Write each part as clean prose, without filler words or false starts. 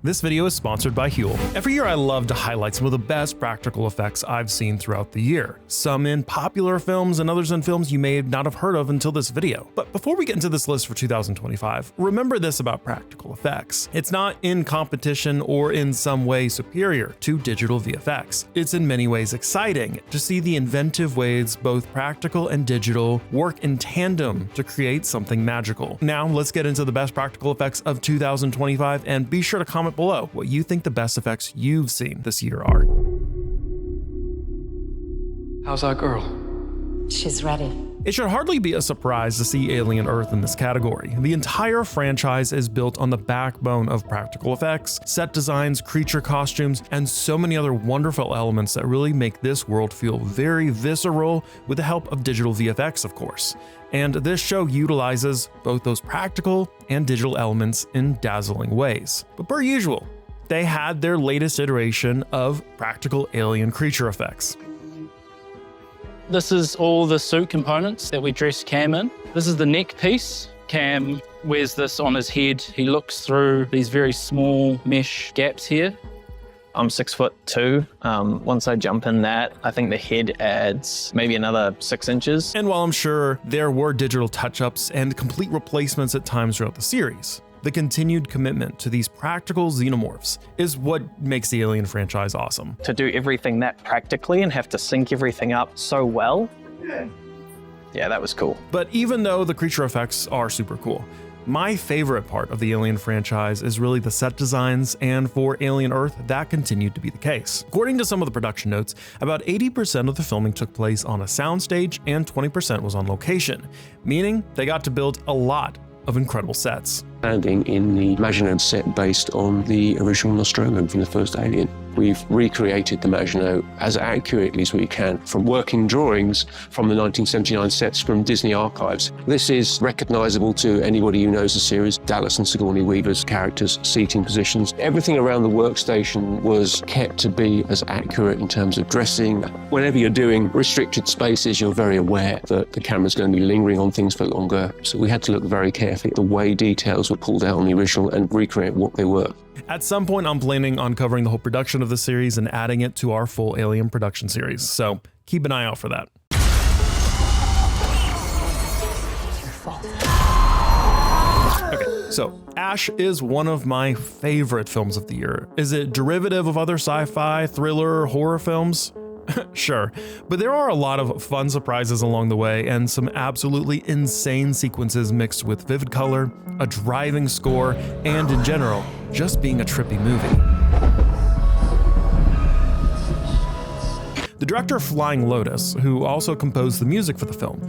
This video is sponsored by Huel. Every year I love to highlight some of the best practical effects I've seen throughout the year. Some in popular films and others in films you may not have heard of until this video. But before we get into this list for 2025, remember this about practical effects. It's not in competition or in some way superior to digital VFX. It's in many ways exciting to see the inventive ways both practical and digital work in tandem to create something magical. Now let's get into the best practical effects of 2025 and be sure to comment below what you think the best effects you've seen this year are. How's our girl? She's ready. It should hardly be a surprise to see Alien Earth in this category. The entire franchise is built on the backbone of practical effects, set designs, creature costumes, and so many other wonderful elements that really make this world feel very visceral with the help of digital VFX, of course. And this show utilizes both those practical and digital elements in dazzling ways. But per usual, they had their latest iteration of practical alien creature effects. This is all the suit components that we dressed Cam in. This is the neck piece. Cam wears this on his head. He looks through these very small mesh gaps here. I'm 6'2". Once I jump in that, I think the head adds maybe another 6 inches. And while I'm sure there were digital touch-ups and complete replacements at times throughout the series, the continued commitment to these practical xenomorphs is what makes the Alien franchise awesome. To do everything that practically and have to sync everything up so well, yeah, that was cool. But even though the creature effects are super cool, my favorite part of the Alien franchise is really the set designs, and for Alien Earth, that continued to be the case. According to some of the production notes, about 80% of the filming took place on a soundstage and 20% was on location, meaning they got to build a lot of incredible sets. Landing in the Maginot set based on the original Nostromo from the first Alien. We've recreated the Maginot as accurately as we can from working drawings from the 1979 sets from Disney archives. This is recognizable to anybody who knows the series. Dallas and Sigourney Weaver's characters, seating positions. Everything around the workstation was kept to be as accurate in terms of dressing. Whenever you're doing restricted spaces, you're very aware that the camera's going to be lingering on things for longer. So we had to look very carefully at the way details were pulled out on the original and recreate what they were. At some point, I'm planning on covering the whole production of the series and adding it to our full Alien production series, so keep an eye out for that. Okay, so Ash is one of my favorite films of the year. Is it derivative of other sci-fi, thriller, horror films? Sure, but there are a lot of fun surprises along the way and some absolutely insane sequences mixed with vivid color, a driving score, and in general, just being a trippy movie. The director of Flying Lotus, who also composed the music for the film,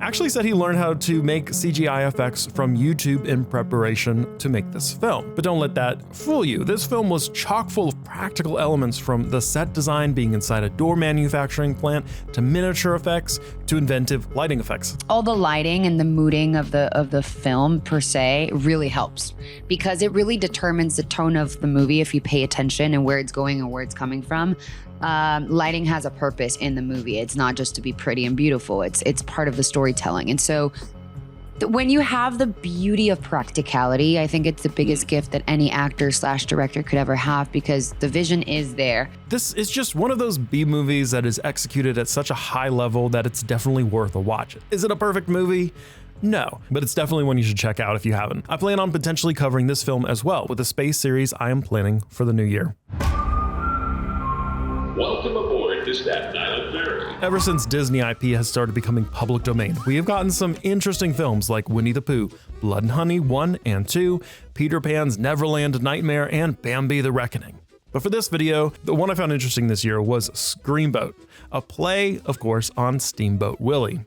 actually said he learned how to make CGI effects from YouTube in preparation to make this film. But don't let that fool you. This film was chock full of practical elements, from the set design being inside a door manufacturing plant, to miniature effects, to inventive lighting effects. All the lighting and the mooding of the film per se really helps, because it really determines the tone of the movie if you pay attention and where it's going and where it's coming from. Lighting has a purpose in the movie. It's not just to be pretty and beautiful. It's part of the storytelling. And so when you have the beauty of practicality, I think it's the biggest gift that any actor / director could ever have, because the vision is there. This is just one of those B movies that is executed at such a high level that it's definitely worth a watch. Is it a perfect movie? No, but it's definitely one you should check out if you haven't. I plan on potentially covering this film as well with a space series I am planning for the new year. Welcome aboard to Staten Island Ferry. Ever since Disney IP has started becoming public domain, we have gotten some interesting films like Winnie the Pooh, Blood and Honey 1 and 2, Peter Pan's Neverland Nightmare, and Bambi the Reckoning. But for this video, the one I found interesting this year was Screamboat, a play, of course, on Steamboat Willie.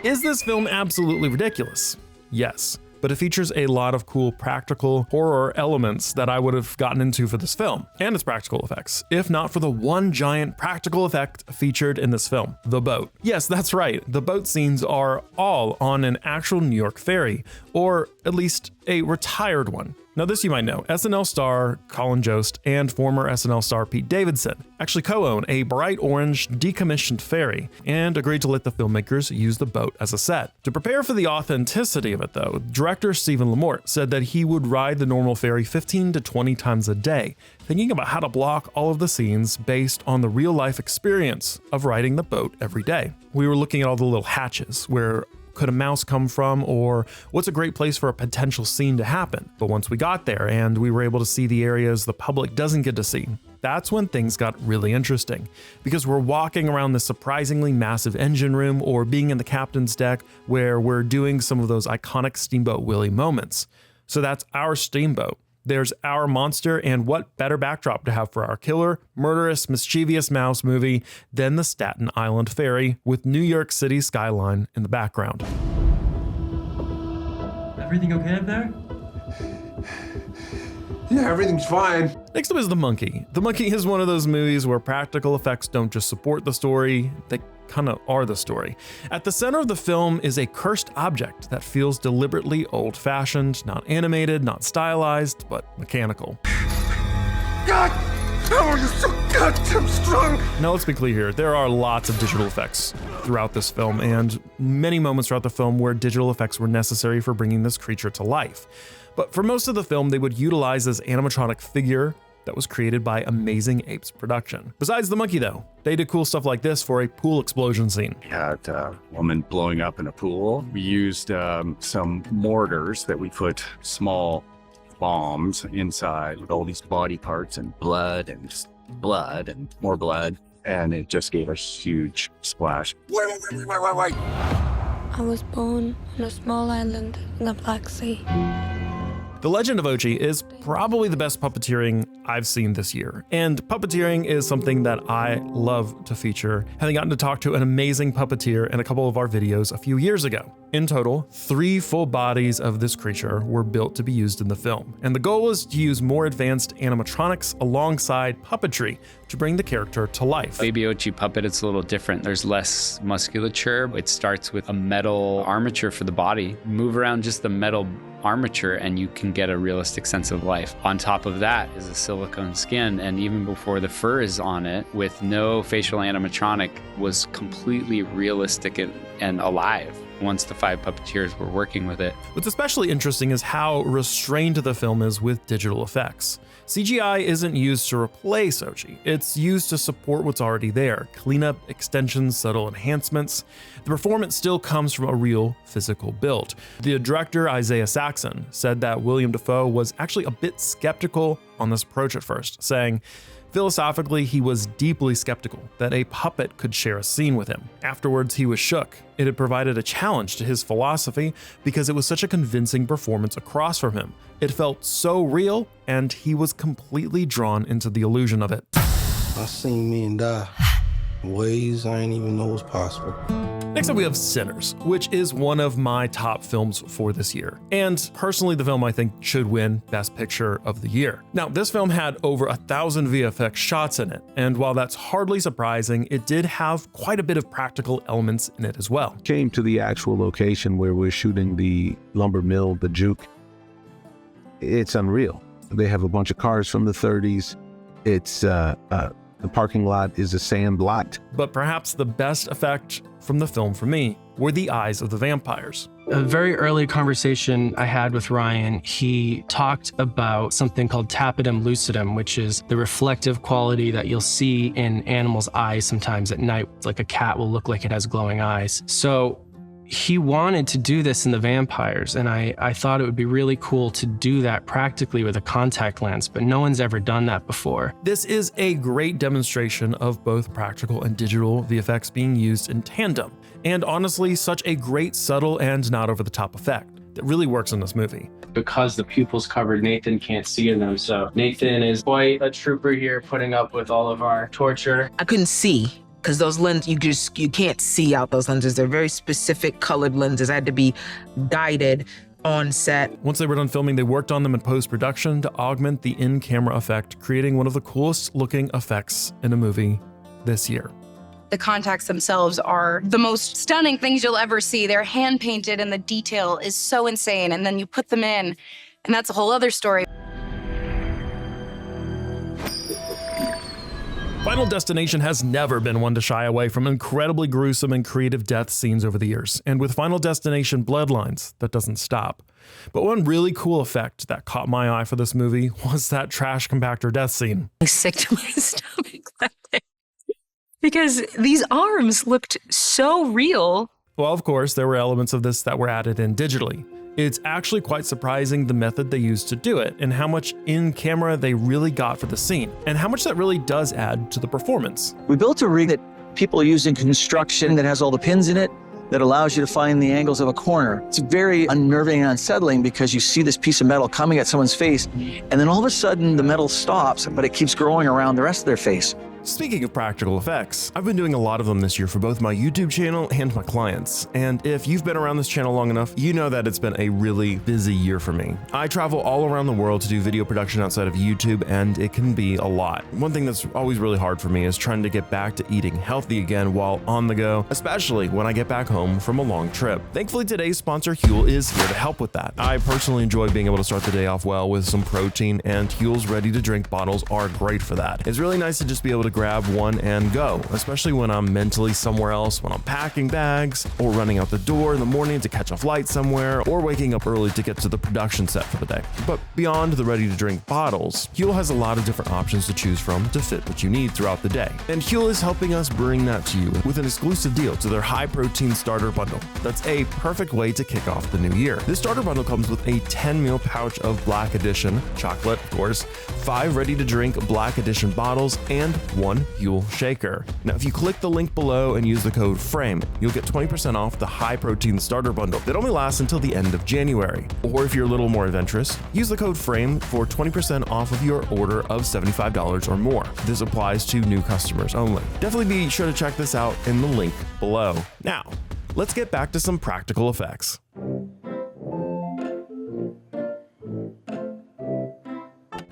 Is this film absolutely ridiculous? Yes. But it features a lot of cool practical horror elements that I would have gotten into for this film, and its practical effects, if not for the one giant practical effect featured in this film, the boat. Yes, that's right, the boat scenes are all on an actual New York ferry, or at least a retired one. Now this you might know, SNL star Colin Jost and former SNL star Pete Davidson actually co-own a bright orange decommissioned ferry and agreed to let the filmmakers use the boat as a set. To prepare for the authenticity of it though, director Stephen Lamort said that he would ride the normal ferry 15 to 20 times a day, thinking about how to block all of the scenes based on the real-life experience of riding the boat every day. We were looking at all the little hatches, where could a mouse come from, or what's a great place for a potential scene to happen. But once we got there and we were able to see the areas the public doesn't get to see, that's when things got really interesting, because we're walking around this surprisingly massive engine room or being in the captain's deck where we're doing some of those iconic Steamboat Willie moments. So that's our Steamboat. There's our monster, and what better backdrop to have for our killer, murderous, mischievous mouse movie than the Staten Island Ferry with New York City skyline in the background. Everything okay up there? Yeah, everything's fine. Next up is The Monkey. The Monkey is one of those movies where practical effects don't just support the story, they kind of are the story. At the center of the film is a cursed object that feels deliberately old-fashioned, not animated, not stylized, but mechanical. God, how are you so goddamn strong? Now let's be clear here, there are lots of digital effects throughout this film, and many moments throughout the film where digital effects were necessary for bringing this creature to life. But for most of the film, they would utilize this animatronic figure that was created by Amazing Apes Production. Besides the monkey though, they did cool stuff like this for a pool explosion scene. We had a woman blowing up in a pool. We used some mortars that we put small bombs inside with all these body parts and blood and just blood and more blood. And it just gave a huge splash. Wait. I was born on a small island in the Black Sea. The Legend of Ochi is probably the best puppeteering I've seen this year, and puppeteering is something that I love to feature, having gotten to talk to an amazing puppeteer in a couple of our videos a few years ago. In total, 3 full bodies of this creature were built to be used in the film, and the goal was to use more advanced animatronics alongside puppetry to bring the character to life. Baby Ochi puppet, it's a little different. There's less musculature. It starts with a metal armature for the body. Move around just the metal armature and you can get a realistic sense of life. On top of that is a silicone skin, and even before the fur is on it, with no facial animatronic, was completely realistic and alive once the 5 puppeteers were working with it. What's especially interesting is how restrained the film is with digital effects. CGI isn't used to replace Ochi, it's used to support what's already there, cleanup, extensions, subtle enhancements. The performance still comes from a real physical build. The director, Isaiah Saxon, said that William Dafoe was actually a bit skeptical on this approach at first, saying, philosophically, he was deeply skeptical that a puppet could share a scene with him. Afterwards, he was shook. It had provided a challenge to his philosophy because it was such a convincing performance across from him. It felt so real, and he was completely drawn into the illusion of it. I seen men die in ways I ain't even know was possible. Next up, we have Sinners, which is one of my top films for this year, and personally the film I think should win Best Picture of the Year. Now, this film had over 1,000 VFX shots in it, and while that's hardly surprising, it did have quite a bit of practical elements in it as well. Came to the actual location where we're shooting the lumber mill, the juke. It's unreal. They have a bunch of cars from the 30s. It's the parking lot is a sand lot. But perhaps the best effect from the film for me were the eyes of the vampires. A very early conversation I had with Ryan, he talked about something called tapetum lucidum, which is the reflective quality that you'll see in animals' eyes sometimes at night. Like a cat will look like it has glowing eyes. So he wanted to do this in the vampires, and I thought it would be really cool to do that practically with a contact lens, but no one's ever done that before. This is a great demonstration of both practical and digital VFX being used in tandem, and honestly, such a great subtle and not over-the-top effect that really works in this movie. Because the pupils covered, Nathan can't see in them, so Nathan is quite a trooper here putting up with all of our torture. I couldn't see, because those lenses, you can't see out those lenses. They're very specific colored lenses. I had to be guided on set. Once they were done filming, they worked on them in post-production to augment the in-camera effect, creating one of the coolest looking effects in a movie this year. The contacts themselves are the most stunning things you'll ever see. They're hand painted and the detail is so insane. And then you put them in And that's a whole other story. Final Destination has never been one to shy away from incredibly gruesome and creative death scenes over the years, and with Final Destination Bloodlines, that doesn't stop. But one really cool effect that caught my eye for this movie was that trash compactor death scene. I'm sick to my stomach laughing because these arms looked so real. Well, of course, there were elements of this that were added in digitally. It's actually quite surprising the method they used to do it and how much in camera they really got for the scene and how much that really does add to the performance. We built a rig that people use in construction that has all the pins in it that allows you to find the angles of a corner. It's very unnerving and unsettling because you see this piece of metal coming at someone's face and then all of a sudden the metal stops, but it keeps growing around the rest of their face. Speaking of practical effects, I've been doing a lot of them this year for both my YouTube channel and my clients. And if you've been around this channel long enough, you know that it's been a really busy year for me. I travel all around the world to do video production outside of YouTube, and it can be a lot. One thing that's always really hard for me is trying to get back to eating healthy again while on the go, especially when I get back home from a long trip. Thankfully, today's sponsor, Huel, is here to help with that. I personally enjoy being able to start the day off well with some protein, and Huel's ready-to-drink bottles are great for that. It's really nice to just be able to grab one and go, especially when I'm mentally somewhere else, when I'm packing bags, or running out the door in the morning to catch a flight somewhere, or waking up early to get to the production set for the day. But beyond the ready-to-drink bottles, Huel has a lot of different options to choose from to fit what you need throughout the day. And Huel is helping us bring that to you with an exclusive deal to their high-protein starter bundle. That's a perfect way to kick off the new year. This starter bundle comes with a 10-meal pouch of Black Edition chocolate, of course, 5 ready-to-drink Black Edition bottles, and 1 Huel shaker. Now, if you click the link below and use the code FRAME, you'll get 20% off the high-protein starter bundle that only lasts until the end of January. Or if you're a little more adventurous, use the code FRAME for 20% off of your order of $75 or more. This applies to new customers only. Definitely be sure to check this out in the link below. Now, let's get back to some practical effects.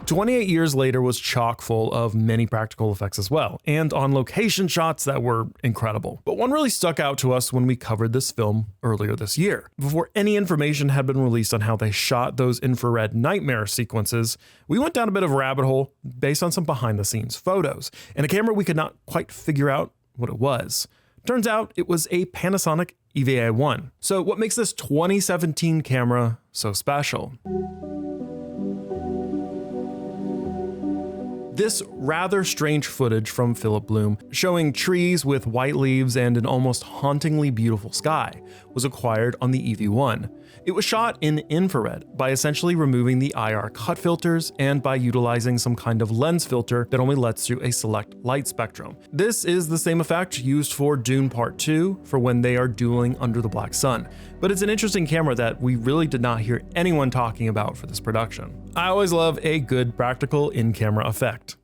28 years later was chock full of many practical effects as well, and on location shots that were incredible. But one really stuck out to us when we covered this film earlier this year. Before any information had been released on how they shot those infrared nightmare sequences, we went down a bit of a rabbit hole based on some behind the scenes photos, and a camera we could not quite figure out what it was. Turns out it was a Panasonic EVA-1. So what makes this 2017 camera so special? This rather strange footage from Philip Bloom, showing trees with white leaves and an almost hauntingly beautiful sky, was acquired on the EV-1. It was shot in infrared by essentially removing the IR cut filters and by utilizing some kind of lens filter that only lets through a select light spectrum. This is the same effect used for Dune Part 2 for when they are dueling under the black sun. But it's an interesting camera that we really did not hear anyone talking about for this production. I always love a good practical in-camera effect.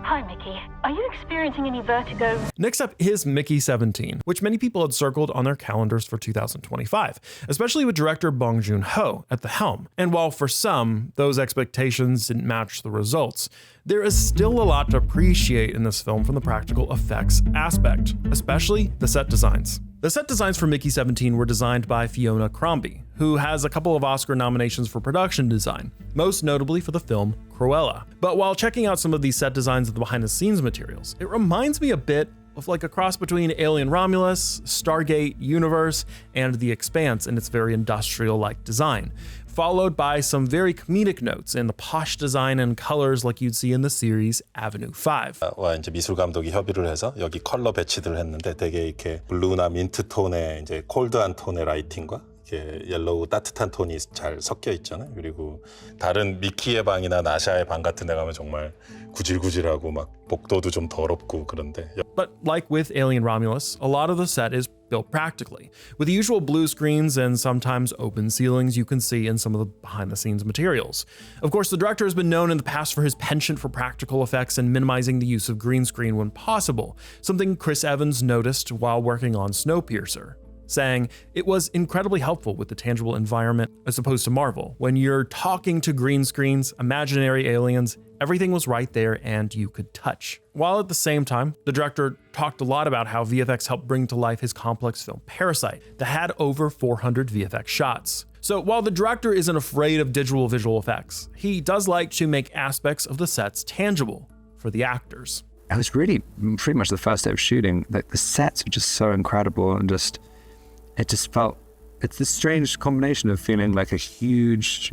Hi, Mickey. Are you experiencing any vertigo? Next up is Mickey 17, which many people had circled on their calendars for 2025, especially with director Bong Joon-ho at the helm. And while for some, those expectations didn't match the results, there is still a lot to appreciate in this film from the practical effects aspect, especially the set designs. The set designs for Mickey 17 were designed by Fiona Crombie, who has a couple of Oscar nominations for production design, most notably for the film Cruella. But while checking out some of these set designs of the behind-the-scenes materials, it reminds me a bit of like a cross between Alien Romulus, Stargate Universe, and The Expanse in its very industrial-like design, followed by some very comedic notes in the posh design and colors like you'd see in the series Avenue 5. 와 이제 미술 감독이 협의를 해서 여기 컬러 배치들을 했는데 되게 이렇게 블루나 민트 톤의 이제 콜드한 톤의 라이팅과 이렇게 옐로우 따뜻한 톤이 잘 섞여 있잖아요. 그리고 다른 미키의 방이나 나샤의 방 같은 데 가면 정말 구질구질하고 막 복도도 좀 더럽고 그런데. But like with Alien Romulus, a lot of the set is built practically, with the usual blue screens and sometimes open ceilings you can see in some of the behind-the-scenes materials. Of course, the director has been known in the past for his penchant for practical effects and minimizing the use of green screen when possible, something Chris Evans noticed while working on Snowpiercer. saying it was incredibly helpful with the tangible environment as opposed to Marvel. When you're talking to green screens, imaginary aliens, everything was right there and you could touch. While at the same time, the director talked a lot about how VFX helped bring to life his complex film Parasite that had over 400 VFX shots. So while the director isn't afraid of digital visual effects, he does like to make aspects of the sets tangible for the actors. It was really pretty much the first day of shooting. Like the sets were just so incredible, and it's this strange combination of feeling like a huge,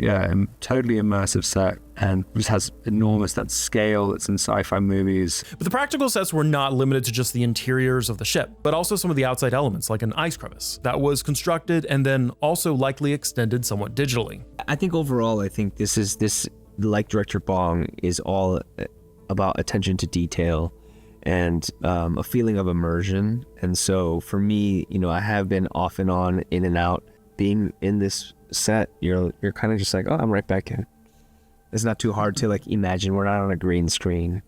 totally immersive set, and just has enormous that scale that's in sci-fi movies. But the practical sets were not limited to just the interiors of the ship, but also some of the outside elements, like an ice crevice that was constructed and then also likely extended somewhat digitally. I think overall, this, like Director Bong, is all about attention to detail and a feeling of immersion. And so for me, I have been off and on, in and out. Being in this set, you're kind of just like, oh, I'm right back in. It's not too hard to imagine. We're not on a green screen.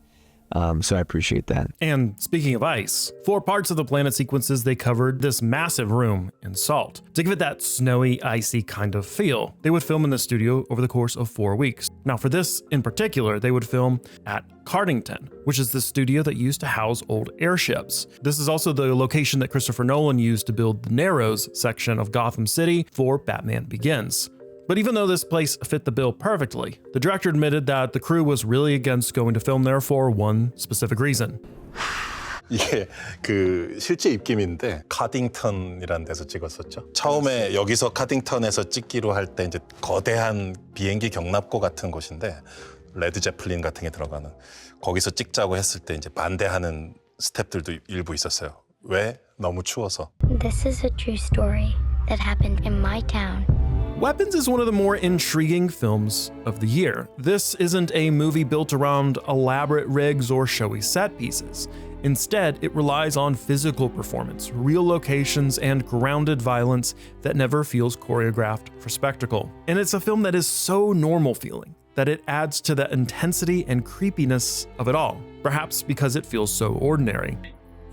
So I appreciate that. And speaking of ice, for parts of the planet sequences, they covered this massive room in salt. To give it that snowy, icy kind of feel, they would film in the studio over the course of 4 weeks. Now for this in particular, they would film at Cardington, which is the studio that used to house old airships. This is also the location that Christopher Nolan used to build the Narrows section of Gotham City for Batman Begins. But even though this place fit the bill perfectly, the director admitted that the crew was really against going to film there for one specific reason. 이게 실제 입김인데 카딩턴이라는 데서 찍었었죠. 처음에 여기서 카딩턴에서 찍기로 할 때 이제 거대한 비행기 경납고 같은 곳인데 레드 제플린 같은 게 들어가는 거기서 찍자고 했을 때 이제 반대하는 스태프들도 일부 있었어요. 왜? 너무 추워서. This is a true story that happened in my town. Weapons is one of the more intriguing films of the year. This isn't a movie built around elaborate rigs or showy set pieces. Instead, it relies on physical performance, real locations, and grounded violence that never feels choreographed for spectacle. And it's a film that is so normal feeling that it adds to the intensity and creepiness of it all, perhaps because it feels so ordinary.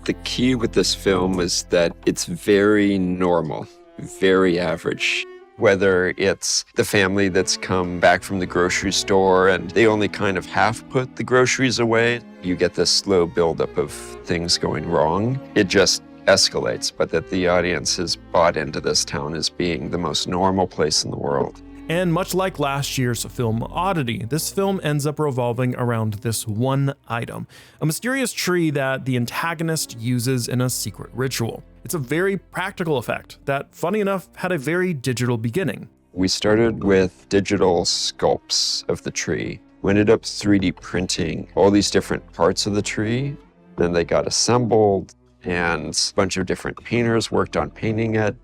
The key with this film is that it's very normal, very average. Whether it's the family that's come back from the grocery store and they only kind of half put the groceries away, you get this slow buildup of things going wrong. It just escalates, but that the audience has bought into this town as being the most normal place in the world. And much like last year's film Oddity, this film ends up revolving around this one item, a mysterious tree that the antagonist uses in a secret ritual. It's a very practical effect that, funny enough, had a very digital beginning. We started with digital sculpts of the tree. We ended up 3D printing all these different parts of the tree. Then they got assembled and a bunch of different painters worked on painting it.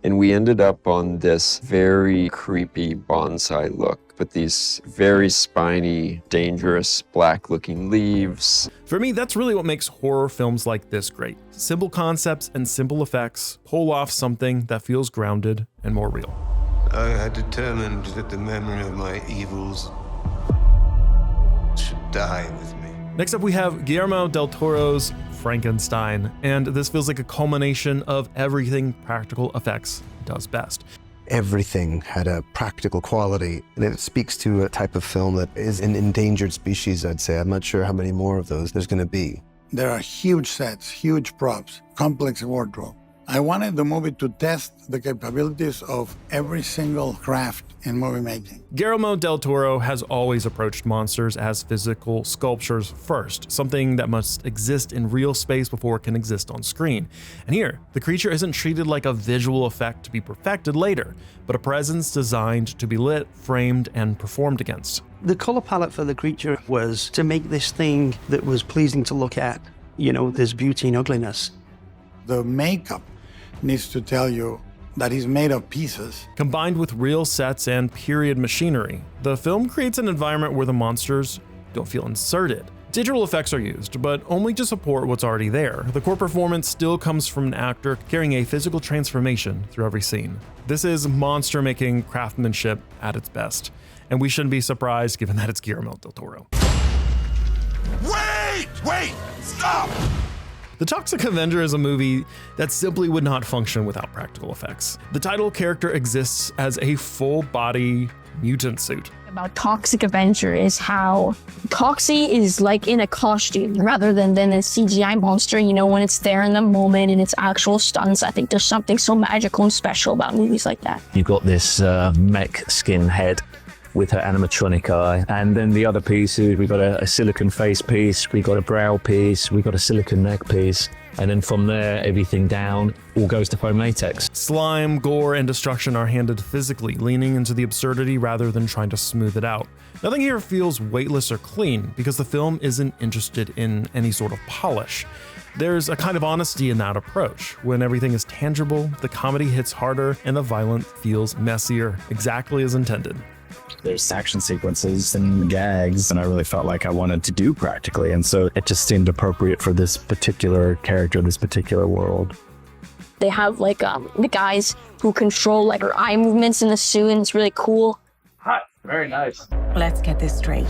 And we ended up on this very creepy bonsai look with these very spiny, dangerous, black-looking leaves. For me, that's really what makes horror films like this great. Simple concepts and simple effects pull off something that feels grounded and more real. I had determined that the memory of my evils should die with me. Next up, we have Guillermo del Toro's Frankenstein, and this feels like a culmination of everything practical effects does best. Everything had a practical quality, and it speaks to a type of film that is an endangered species, I'd say. I'm not sure how many more of those there's going to be. There are huge sets, huge props, complex wardrobe. I wanted the movie to test the capabilities of every single craft in movie making. Guillermo del Toro has always approached monsters as physical sculptures first, something that must exist in real space before it can exist on screen. And here, the creature isn't treated like a visual effect to be perfected later, but a presence designed to be lit, framed, and performed against. The color palette for the creature was to make this thing that was pleasing to look at. There's beauty in ugliness. The makeup needs to tell you that he's made of pieces. Combined with real sets and period machinery, the film creates an environment where the monsters don't feel inserted. Digital effects are used, but only to support what's already there. The core performance still comes from an actor carrying a physical transformation through every scene. This is monster-making craftsmanship at its best, and we shouldn't be surprised given that it's Guillermo del Toro. Wait! Stop! The The Toxic Avenger is a movie that simply would not function without practical effects. The title character exists as a full-body mutant suit. About Toxic Avenger is how Toxie is like in a costume rather than a CGI monster, you know, when it's there in the moment and it's actual stunts. I think there's something so magical and special about movies like that. You've got this mech skin head with her animatronic eye. And then the other pieces, we've got a silicon face piece, we've got a brow piece, we've got a silicon neck piece. And then from there, everything down all goes to foam latex. Slime, gore, and destruction are handled physically, leaning into the absurdity rather than trying to smooth it out. Nothing here feels weightless or clean because the film isn't interested in any sort of polish. There's a kind of honesty in that approach. When everything is tangible, the comedy hits harder and the violence feels messier, exactly as intended. There's action sequences and gags, and I really felt like I wanted to do practically, and so it just seemed appropriate for this particular character, this particular world. They have like the guys who control like her eye movements in the suit, and it's really cool. Hi, very nice. Let's get this straight.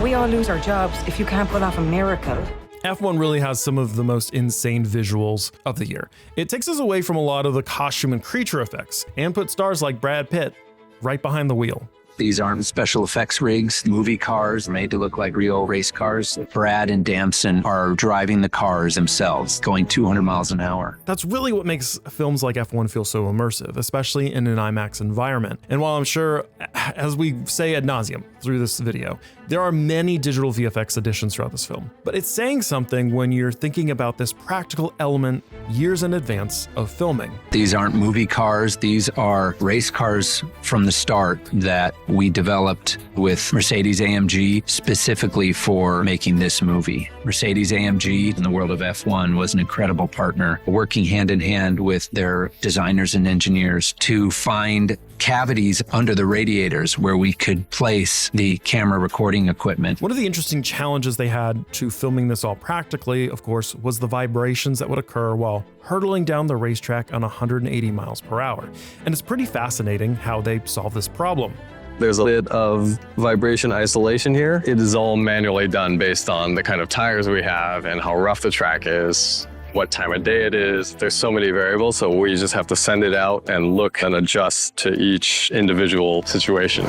We all lose our jobs if you can't pull off a miracle. F1 really has some of the most insane visuals of the year. It takes us away from a lot of the costume and creature effects and puts stars like Brad Pitt right behind the wheel. These aren't special effects rigs, movie cars made to look like real race cars. Brad and Damson are driving the cars themselves, going 200 miles an hour. That's really what makes films like F1 feel so immersive, especially in an IMAX environment. And while I'm sure, as we say ad nauseum through this video, there are many digital VFX additions throughout this film, but it's saying something when you're thinking about this practical element years in advance of filming. These aren't movie cars, these are race cars from the start that we developed with Mercedes-AMG specifically for making this movie. Mercedes-AMG in the world of F1 was an incredible partner, working hand in hand with their designers and engineers to find cavities under the radiators where we could place the camera recording equipment. One of the interesting challenges they had to filming this all practically, of course, was the vibrations that would occur while hurtling down the racetrack on 180 miles per hour. And it's pretty fascinating how they solve this problem. There's a bit of vibration isolation here. It is all manually done based on the kind of tires we have and how rough the track is, what time of day it is. There's so many variables, so we just have to send it out and look and adjust to each individual situation.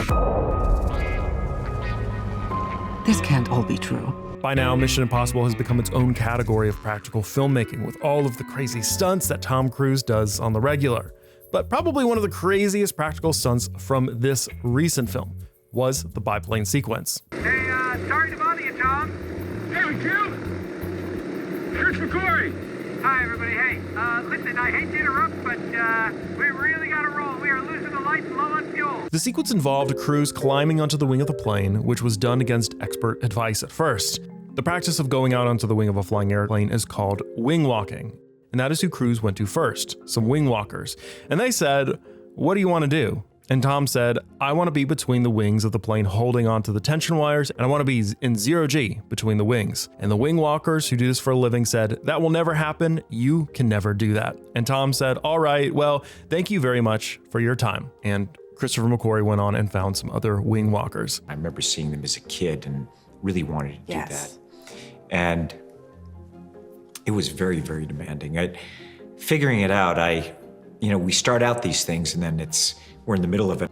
This can't all be true. By now, Mission Impossible has become its own category of practical filmmaking with all of the crazy stunts that Tom Cruise does on the regular. But probably one of the craziest practical stunts from this recent film was the biplane sequence. Hey, sorry to bother you, Tom. Hey, Q. Chris McCoy. Hi, everybody. Hey, listen, I hate to interrupt, but we really gotta roll. We are losing the lights, low on fuel. The sequence involved Cruise climbing onto the wing of the plane, which was done against expert advice at first. The practice of going out onto the wing of a flying airplane is called wing walking. And that is who Cruise went to first, some wing walkers. And they said, "What do you want to do?" And Tom said, "I want to be between the wings of the plane holding onto the tension wires, and I want to be in 0G between the wings." And the wing walkers who do this for a living said, "That will never happen. You can never do that." And Tom said, "All right, well, thank you very much for your time." And Christopher McQuarrie went on and found some other wing walkers. I remember seeing them as a kid and really wanted to do that. And it was very, very demanding. Figuring it out, we start out these things and then we're in the middle of it.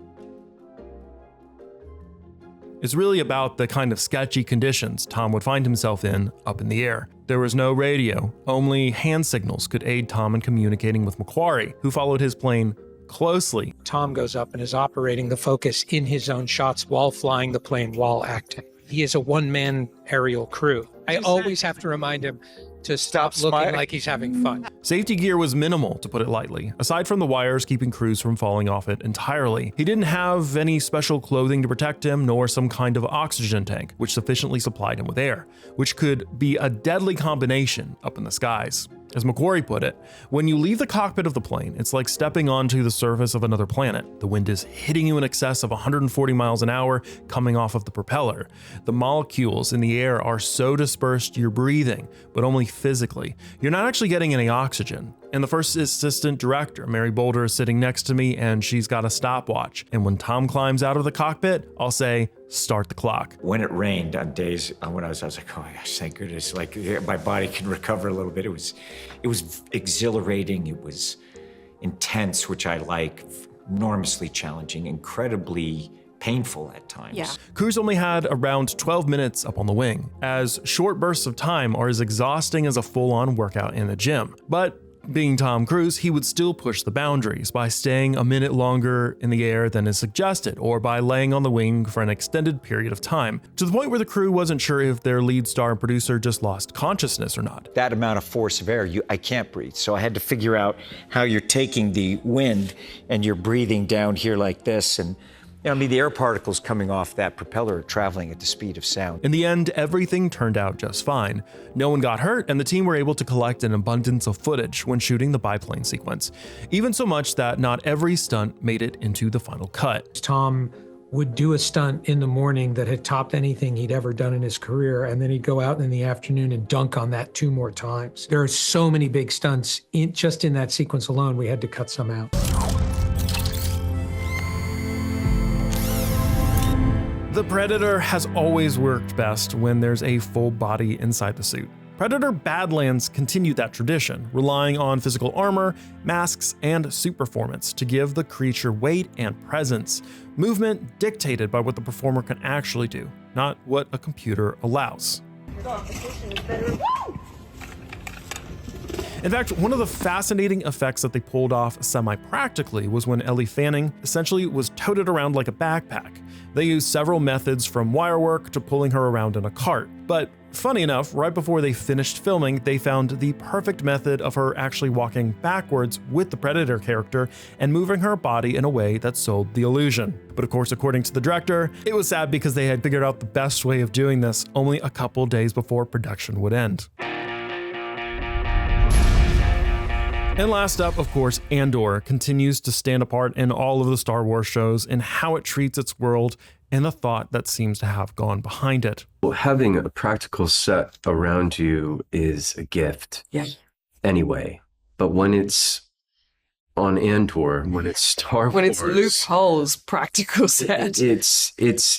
It's really about the kind of sketchy conditions Tom would find himself in up in the air. There was no radio, only hand signals could aid Tom in communicating with McQuarrie, who followed his plane closely. Tom goes up and is operating the focus in his own shots while flying the plane while acting. He is a one-man aerial crew. I always have to remind him to stop looking like he's having fun. Safety gear was minimal, to put it lightly, aside from the wires keeping Cruise from falling off it entirely. He didn't have any special clothing to protect him, nor some kind of oxygen tank, which sufficiently supplied him with air, which could be a deadly combination up in the skies. As McQuarrie put it, when you leave the cockpit of the plane, it's like stepping onto the surface of another planet. The wind is hitting you in excess of 140 miles an hour coming off of the propeller. The molecules in the air are so dispersed you're breathing, but only physically. You're not actually getting any oxygen. and the first assistant director, Mary Boulder, is sitting next to me and she's got a stopwatch. And when Tom climbs out of the cockpit, I'll say, start the clock. When it rained on days when I was like, oh my gosh, thank goodness, like my body can recover a little bit. It was exhilarating. It was intense, which I like, enormously challenging, incredibly painful at times. Yeah. Crews only had around 12 minutes up on the wing, as short bursts of time are as exhausting as a full-on workout in a gym. But being Tom Cruise, he would still push the boundaries by staying a minute longer in the air than is suggested, or by laying on the wing for an extended period of time, to the point where the crew wasn't sure if their lead star and producer just lost consciousness or not. That amount of force of air, I can't breathe. So I had to figure out how you're taking the wind and you're breathing down here like this. And I mean, the air particles coming off that propeller are traveling at the speed of sound. In the end, everything turned out just fine. No one got hurt, and the team were able to collect an abundance of footage when shooting the biplane sequence. Even so much that not every stunt made it into the final cut. Tom would do a stunt in the morning that had topped anything he'd ever done in his career, and then he'd go out in the afternoon and dunk on that 2 more times. There are so many big stunts just in that sequence alone, we had to cut some out. The Predator has always worked best when there's a full body inside the suit. Predator Badlands continued that tradition, relying on physical armor, masks, and suit performance to give the creature weight and presence, movement dictated by what the performer can actually do, not what a computer allows. In fact, one of the fascinating effects that they pulled off semi-practically was when Ellie Fanning essentially was toted around like a backpack. They used several methods from wire work to pulling her around in a cart. But funny enough, right before they finished filming, they found the perfect method of her actually walking backwards with the Predator character and moving her body in a way that sold the illusion. But of course, according to the director, it was sad because they had figured out the best way of doing this only a couple days before production would end. And last up, of course, Andor continues to stand apart in all of the Star Wars shows in how it treats its world and the thought that seems to have gone behind it. Well, having a practical set around you is a gift. Yeah. Anyway, but when it's on Andor, when it's Star Wars, when it's Luke Hall's practical set, it's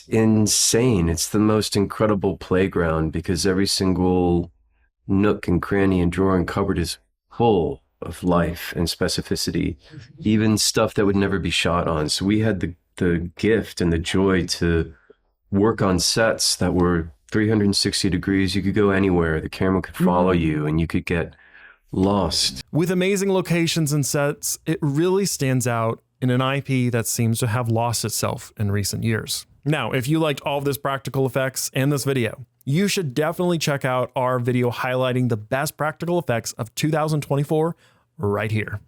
insane. It's the most incredible playground because every single nook and cranny and drawer and cupboard is full of life and specificity, even stuff that would never be shot on. So we had the gift and the joy to work on sets that were 360 degrees. You could go anywhere. The camera could follow you and you could get lost. With amazing locations and sets, it really stands out in an IP that seems to have lost itself in recent years. Now, if you liked all of this practical effects and this video, you should definitely check out our video highlighting the best practical effects of 2024 right here.